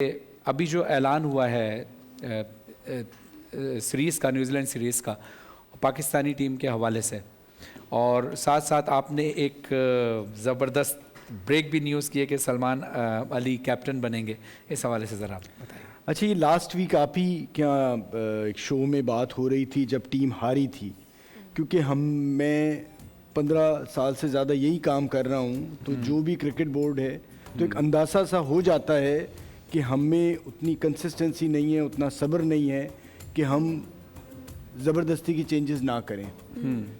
ابھی جو اعلان ہوا ہے سیریز کا، نیوزی لینڈ سیریز کا پاکستانی ٹیم کے حوالے سے، اور ساتھ ساتھ آپ نے ایک زبردست بریک بھی نیوز کی ہے کہ سلمان علی کیپٹن بنیں گے، اس حوالے سے ذرا بتائیے۔ اچھا، یہ لاسٹ ویک آپ ہی کیا ایک شو میں بات ہو رہی تھی جب ٹیم ہاری تھی، کیونکہ میں 15 سال سے زیادہ یہی کام کر رہا ہوں، تو جو بھی کرکٹ بورڈ ہے تو ایک اندازہ سا ہو جاتا ہے کہ ہم میں اتنی کنسسٹنسی نہیں ہے، اتنا صبر نہیں ہے کہ ہم زبردستی کی چینجز نہ کریں،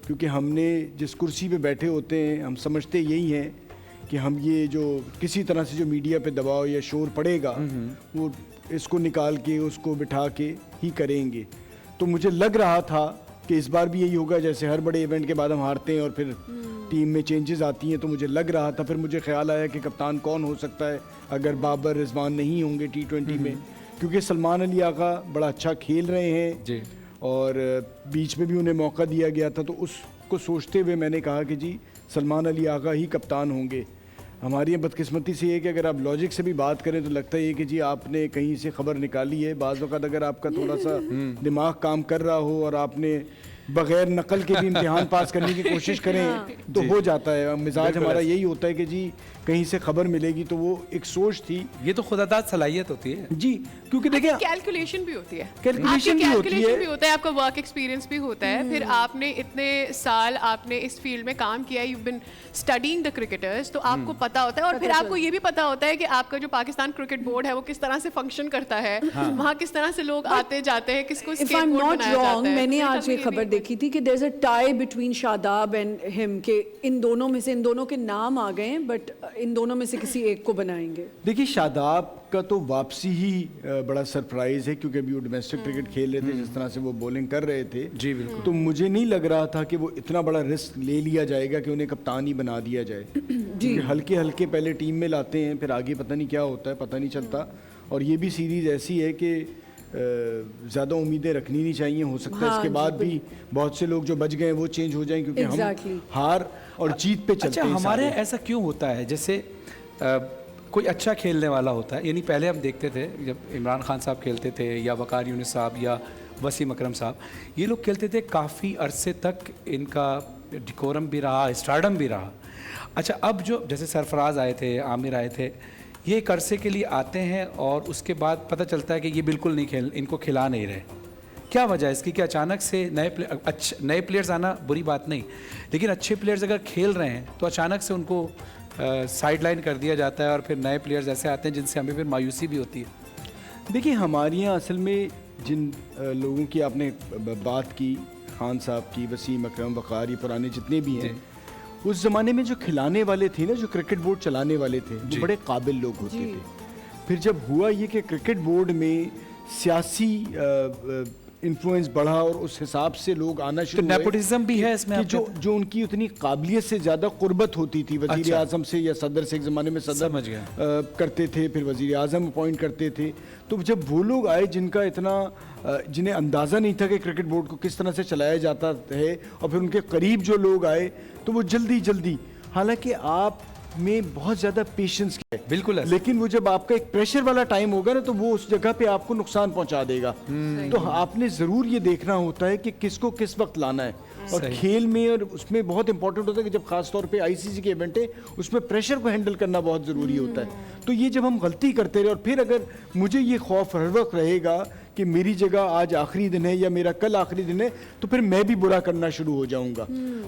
کیونکہ ہم نے جس کرسی پہ بیٹھے ہوتے ہیں ہم سمجھتے یہی ہیں کہ ہم یہ جو کسی طرح سے جو میڈیا پہ دباؤ یا شور پڑے گا وہ اس کو نکال کے اس کو بٹھا کے ہی کریں گے۔ تو مجھے لگ رہا تھا کہ اس بار بھی یہی ہوگا، جیسے ہر بڑے ایونٹ کے بعد ہم ہارتے ہیں اور پھر ٹیم میں چینجز آتی ہیں، تو مجھے لگ رہا تھا، پھر مجھے خیال آیا کہ کپتان کون ہو سکتا ہے اگر بابر رضوان نہیں ہوں گے T20 میں، کیونکہ سلمان علی آغا بڑا اچھا کھیل رہے ہیں جی، اور بیچ میں بھی انہیں موقع دیا گیا تھا، تو اس کو سوچتے ہوئے میں نے کہا کہ جی سلمان علی آغا ہی کپتان ہوں گے۔ ہماری بدقسمتی سے یہ کہ اگر آپ لاجک سے بھی بات کریں تو لگتا ہے یہ کہ جی آپ نے کہیں سے خبر نکالی ہے۔ بعض وقت اگر آپ کا تھوڑا سا دماغ کام کر رہا ہو اور آپ نے بغیر نقل کے بھی امتحان پاس کرنے کی کوشش کریں تو ہو جاتا ہے۔ مزاج ہمارا یہی ہوتا ہے کہ جی کہیں سے خبر ملے گی، تو وہ ایک سوچ تھی۔ یہ تو خدا داد صلاحیت ہوتی ہے جی، کیونکہ دیکھیں کیلکولیشن بھی ہوتی ہے، کیلکولیشن بھی ہوتا ہے، آپ کا ورک ایکسپیرینس بھی ہوتا ہے، پھر آپ نے اتنے سال آپ نے اس فیلڈ میں کام کیا ہے، you bin studying the cricketers, تو آپ کو پتا ہوتا ہے، اور پھر آپ کو یہ بھی پتا ہوتا ہے کہ آپ کا جو پاکستان کرکٹ بورڈ ہے وہ کس طرح سے فنکشن کرتا ہے، وہاں کس طرح سے لوگ آتے جاتے ہیں، کس کو اسکیپ بورڈ بنایا جاتا ہے۔ میں نے آج یہ خبر دیکھی تھی کہ there's a tie between Shadab and him، کہ ان دونوں میں سے ان دونوں کے نام آ گئے ہیں، بٹ ان دونوں میں سے کسی ایک کو بنائیں گے۔ دیکھیے شاداب کا تو واپسی ہی بڑا سرپرائز ہے، کیونکہ ابھی وہ ڈومیسٹک کرکٹ کھیل رہے تھے، جس طرح سے وہ بولنگ کر رہے تھے جی بالکل، تو مجھے نہیں لگ رہا تھا کہ وہ اتنا بڑا رسک لے لیا جائے گا کہ انہیں کپتان ہی بنا دیا جائے، کیونکہ ہلکے ہلکے پہلے ٹیم میں لاتے ہیں، پھر آگے پتہ نہیں کیا ہوتا ہے، پتہ نہیں چلتا۔ اور یہ بھی سیریز ایسی ہے کہ زیادہ امیدیں رکھنی نہیں چاہیے، ہو سکتا ہے اس کے بعد بھی بہت سے لوگ جو بچ گئے ہیں وہ چینج ہو جائیں، کیونکہ ہم ہار اور جیت پہ چلتے ہیں۔ ہمارے ایسا کیوں ہوتا ہے؟ جیسے کوئی اچھا کھیلنے والا ہوتا ہے، یعنی پہلے ہم دیکھتے تھے جب عمران خان صاحب کھیلتے تھے یا وقار یونس صاحب یا وسیم اکرم صاحب، یہ لوگ کھیلتے تھے کافی عرصے تک، ان کا ڈیکورم بھی رہا، اسٹارڈم بھی رہا۔ اچھا اب جو جیسے سرفراز آئے تھے، عامر آئے تھے، یہ ایک عرصے کے لیے آتے ہیں اور اس کے بعد پتہ چلتا ہے کہ یہ بالکل نہیں ان کو کھلا نہیں رہے۔ کیا وجہ ہے اس کی کہ اچانک سے نئے پلیئرز آنا بری بات نہیں، لیکن اچھے پلیئرز اگر کھیل رہے ہیں تو اچانک سے ان کو سائڈ لائن کر دیا جاتا ہے، اور پھر نئے پلیئرز ایسے آتے ہیں جن سے ہمیں پھر مایوسی بھی ہوتی ہے۔ دیکھیے ہمارے یہاں اصل میں جن لوگوں کی آپ نے بات کی، خان صاحب کی، وسیم اکرم، وقار، یہ پرانے جتنے بھی ہیں، اس زمانے میں جو کھلانے والے تھے نا، جو کرکٹ بورڈ چلانے والے تھے، وہ بڑے قابل لوگ ہوتے تھے۔ پھر جب ہوا یہ کہ کرکٹ بورڈ میں سیاسی انفلوئنس بڑھا اور اس حساب سے لوگ آنا شروع ہوئے، نیپوٹزم بھی ہے اس میں، جو ان کی اتنی قابلیت سے زیادہ قربت ہوتی تھی، وزیر اعظم سے یا صدر سے، ایک زمانے میں صدر کرتے تھے، پھر وزیر اعظم اپوائنٹ کرتے تھے، تو جب وہ لوگ آئے جنہیں اندازہ نہیں تھا کہ کرکٹ بورڈ کو کس طرح سے چلایا جاتا ہے، اور پھر ان کے قریب جو لوگ آئے تو وہ جلدی، حالانکہ آپ میں بہت زیادہ پیشنس ہے بالکل، لیکن وہ جب آپ کا ایک پریشر والا ٹائم ہوگا نا تو وہ اس جگہ پہ آپ کو نقصان پہنچا دے گا۔ تو آپ نے ضرور یہ دیکھنا ہوتا ہے کہ کس کو کس وقت لانا ہے، اور کھیل میں اور اس میں بہت امپورٹنٹ ہوتا ہے کہ جب خاص طور پہ ICC کے ایونٹ ہے اس میں پریشر کو ہینڈل کرنا بہت ضروری ہوتا ہے۔ تو یہ جب ہم غلطی کرتے رہے، اور پھر اگر مجھے یہ خوف ہر وقت رہے گا کہ میری جگہ آج آخری دن ہے یا میرا کل آخری دن ہے، تو پھر میں بھی برا کرنا شروع ہو جاؤں گا۔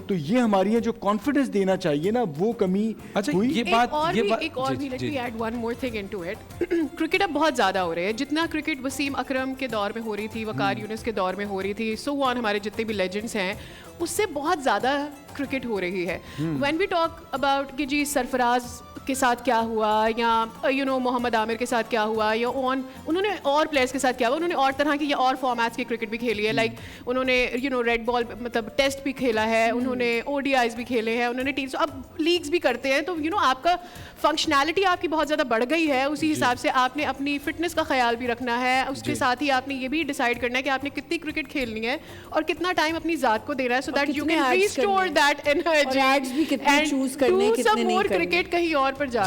تو یہ ہمارے یہاں جو کانفیڈنس دینا چاہیے نا، وہ کمی ہوئی۔ ایک اور بھی let me add one more thing into it, cricket اب بہت زیادہ ہو رہے ہیں، جتنا کرکٹ وسیم اکرم کے دور میں ہو رہی تھی، وقار یونس کے دور میں ہو رہی تھی، سو آن، ہمارے جتنے بھی لیجنڈس ہیں، اس سے بہت زیادہ کرکٹ ہو رہی ہے۔ وین وی ٹاک اباؤٹ کہ جی سرفراز کے ساتھ کیا ہوا، یا محمد عامر کے ساتھ کیا ہوا، یا انہوں نے اور پلیئرس کے ساتھ کیا ہوا، انہوں نے اور طرح کی یا اور فارمیٹس کی کرکٹ بھی کھیلی ہے، لائک انہوں نے ریڈ بال مطلب ٹیسٹ بھی کھیلا ہے، انہوں نے ODIs بھی کھیلے ہیں، انہوں نے ٹیمس اب لیگز بھی کرتے ہیں، تو آپ کا فنکشنالٹی آپ کی بہت زیادہ بڑھ گئی ہے، اسی حساب سے آپ نے اپنی فٹنس کا خیال بھی رکھنا ہے، اس کے ساتھ ہی آپ نے یہ بھی ڈیسائیڈ کرنا ہے کہ آپ نے کتنی کرکٹ کھیلنی ہے اور کتنا ٹائم اپنی ذات کو دینا ہے، so that you can restore that energy and do some more cricket کہیں اور پر جا